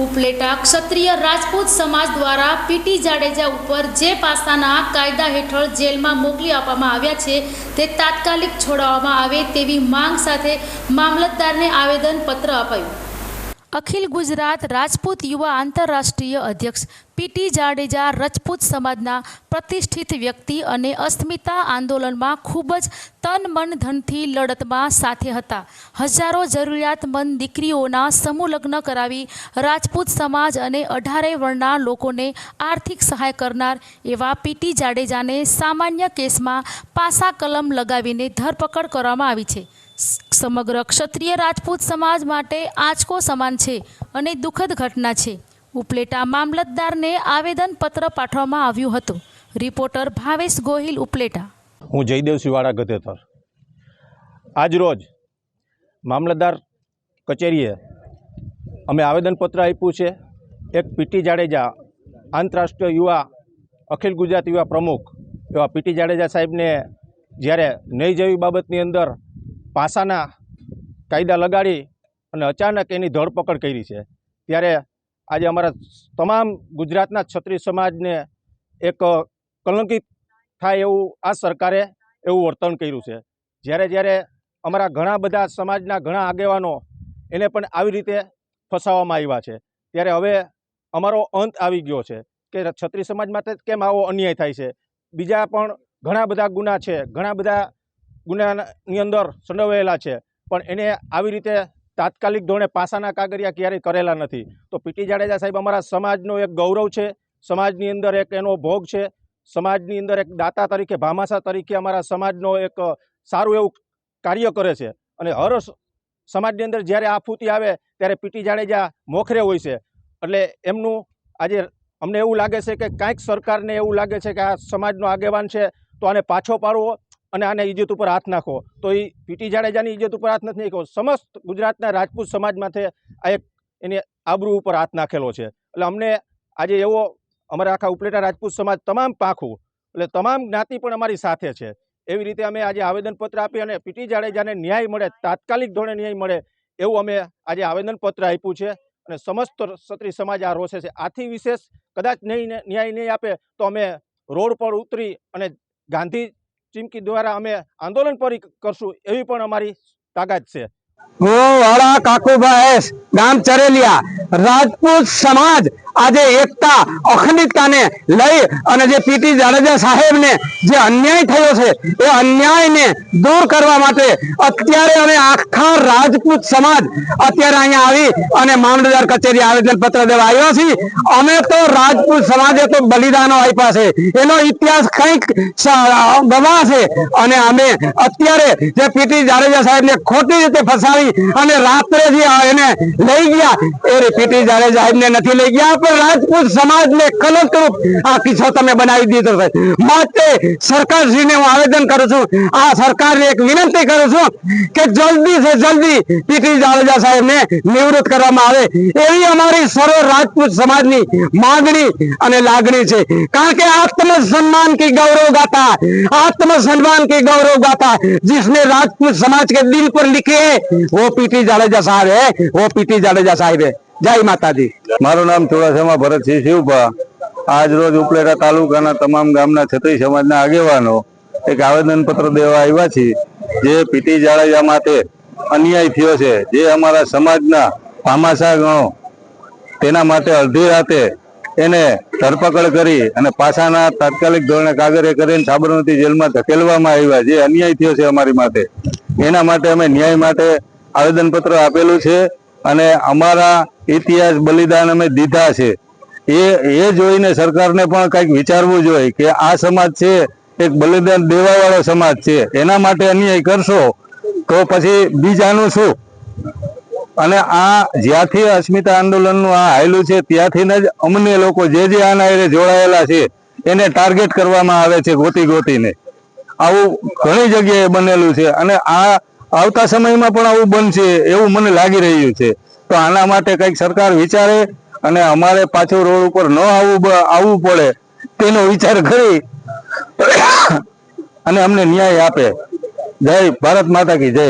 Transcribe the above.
ઉપલેટા ક્ષત્રિય રાજપૂત સમાજ દ્વારા પીટી જાડેજા ઉપર જે પાસાના કાયદા હેઠળ જેલમાં મોકલી આપવામાં આવ્યા છે તે તાત્કાલિક છોડાવવામાં આવે તેવી માંગ સાથે મામલતદારને આવેદનપત્ર અપાયું। અખિલ ગુજરાત રાજપૂત યુવા આંતરરાષ્ટ્રીય અધ્યક્ષ પીટી જાડેજા રજપૂત સમાજના પ્રતિષ્ઠિત વ્યક્તિ અને અસ્મિતા આંદોલનમાં ખૂબ જ તન મન ધનથી લડતમાં સાથે હતા। હજારો જરૂરિયાતમંદ દીકરીઓના સમૂહ લગ્ન કરાવી રાજપૂત સમાજ અને 18 વર્ણના લોકોને આર્થિક સહાય કરનાર એવા પીટી જાડેજાને સામાન્ય કેસમાં પાસા કલમ લગાવીને ધરપકડ કરવામાં આવી છે। સમગ્ર ક્ષત્રિય રાજપૂત સમાજ માટે આંચકો સમાન છે અને દુઃખદ ઘટના છે। ઉપલેટા મામલતદારને આવેદનપત્ર પાઠવવામાં આવ્યું હતું। રિપોર્ટર ભાવેશ ગોહિલ, ઉપલેટા। હું જયદેવ શિવાળા ગધેતર। આજરોજ મામલતદાર કચેરીએ અમે આવેદનપત્ર આપ્યું છે। એક પીટી જાડેજા આંતરરાષ્ટ્રીય યુવા અખિલ ગુજરાત યુવા પ્રમુખ એવા પીટી જાડેજા સાહેબને જ્યારે નહીં જેવી બાબતની અંદર પાસાના કાયદા લગાડી અને અચાનક એની ધરપકડ કરી છે, ત્યારે આજે અમારા તમામ ગુજરાતના ક્ષત્રિય સમાજને એક કલંકિત થાય એવું આ સરકારે એવું વર્તન કર્યું છે। જ્યારે અમારા ઘણા બધા સમાજના ઘણા આગેવાનો એને પણ આવી રીતે ફસાવવામાં આવ્યા છે, ત્યારે હવે અમારો અંત આવી ગયો છે કે ક્ષત્રિય સમાજ માટે કેમ આવો અન્યાય થાય છે। બીજા પણ ઘણા બધા ગુના છે, ઘણા બધા ગુનાની અંદર સંડોવાયેલા છે, પણ એને આવી રીતે તાત્કાલિક ધોરણે પાસાના કાગળિયા ક્યારેય કરેલા નથી। તો પીટી જાડેજા સાહેબ અમારા સમાજનો એક ગૌરવ છે, સમાજની અંદર એક એનો ભોગ છે, સમાજની અંદર એક દાતા તરીકે ભામાસા તરીકે અમારા સમાજનો એક સારું એવું કાર્ય કરે છે અને હર સમાજની અંદર જ્યારે આફૂતી આવે ત્યારે પીટી જાડેજા મોખરે હોય છે। એટલે એમનું આજે અમને એવું લાગે છે કે કાંઈક સરકારને એવું લાગે છે કે આ સમાજનો આગેવાન છે તો આને પાછો પાડવો અને આને ઇજ્જત ઉપર હાથ નાખો, તો એ પીટી જાડેજાની ઇજ્જત ઉપર હાથ નથી નાખ્યો, સમસ્ત ગુજરાતના રાજપૂત સમાજમાંથી આ એક એની આબરૂ ઉપર હાથ નાખેલો છે। એટલે અમને આજે એવો અમારા આખા ઉપલેટા રાજપૂત સમાજ તમામ પાંખું એટલે તમામ જ્ઞાતિ પણ અમારી સાથે છે, એવી રીતે અમે આજે આવેદનપત્ર આપી અને પીટી જાડેજાને ન્યાય મળે, તાત્કાલિક ધોરણે ન્યાય મળે એવું અમે આજે આવેદનપત્ર આપ્યું છે અને સમસ્ત ક્ષત્રિય સમાજ આ રોષે છે। આથી વિશેષ કદાચ ન્યાય નહીં આપે તો અમે રોડ પર ઉતરી અને ગાંધી ચીમકી દ્વારા અમે આંદોલન પર કરશું એવી પણ અમારી તાકાત છે। હું વાળા કાકુભાઈ ગામ ચરેલિયા રાજપૂત સમાજ આજે એકતા અખંડિતતાને લઈ અને જે પીટી જાડેજા સાહેબને જે અન્યાય થયો છે એ અન્યાયને દૂર કરવા માટે અત્યારે અમે આખા રાજપૂત સમાજ અત્યારે અહીંયા આવી અને મામલતદાર કચેરી આવેદનપત્ર દેવા આવ્યા છીએ। અમે તો રાજપૂત સમાજે તો બલિદાનો આપ્યા છે, એનો ઇતિહાસ કંઈક ગવા છે અને અમે અત્યારે જે પીટી જાડેજા સાહેબને ખોટી રીતે ફસાવી અને રાત્રે જે એને લઈ ગયા એ પીટી જાડેજા સાહેબને નથી લઈ ગયા, પણ રાજપૂત સમાજને કલંકરૂપ આ કિસ્સો તમે બનાવી દીધો છે। માટે સરકારશ્રીને હું આવેદન કરું છું, આ સરકારને એક વિનંતી કરું છું કે જલ્દી સે જલ્દી પીટી જાડેજા સાહેબને નિવૃત્ત કરવામાં આવે એવી અમારી સર્વ રાજપૂત સમાજની માંગણી અને લાગણી છે। કારણ કે आत्मसम्मान की गौरव गाथा, आत्मसम्मान की गौरव गाथा जिसने राजपूत समाज के दिल पर लिखी है वो पीटी जाडेजा साहब है, वो पीटी जाडेजा साहब है। जय माताजी। मारू नाम चुड़ासमा भरतसिंह शिवभा। आज रोज उपलेटा तालुकाना તમામ ગામના ક્ષત્રિય સમાજના આગેવાનો એક આવેદનપત્ર દેવા આવ્યા છે। જે પીટી જાડેજા માટે અન્યાય થયો છે, જે અમારા સમાજના ભામાસા ગણો તેના માટે અડધી રાતે એને ધરપકડ કરી અને પાસાના તાત્કાલિક ધોરણે કાગરે કરીને સાબરમતી જેલમાં ધકેલવામાં આવ્યા। જે અન્યાય થયો છે અમારી માટે, એના માટે અમે ન્યાય માટે આવેદનપત્ર આપેલું છે અને અમારા ઇતિહાસ બલિદાન અમે દીધા છે। એ જોઈને સરકારને પણ કંઈક વિચારવું જોઈએ કે આ સમાજ છે એક બલિદાન દેવાવાળો સમાજ છે, એના માટે અન્યાય કરશો તો પછી બીજાનું શું? અને આ જ્યાંથી અસ્મિતા આંદોલનનું આ હાયલું છે ત્યાંથી જ અમને લોકો જે આના હારે જોડાયેલા છે એને ટાર્ગેટ કરવામાં આવે છે ગોતીને। આવું ઘણી જગ્યાએ બનેલું છે અને આ આવતા સમયમાં પણ આવું બનશે એવું મને લાગી રહ્યું છે। તો આના માટે કંઈક સરકાર વિચારે અને અમારે પાછું રોડ ઉપર ન આવવું પડે તેનો વિચાર કરી અને અમને ન્યાય આપે। જય ભારત માતા કી જય।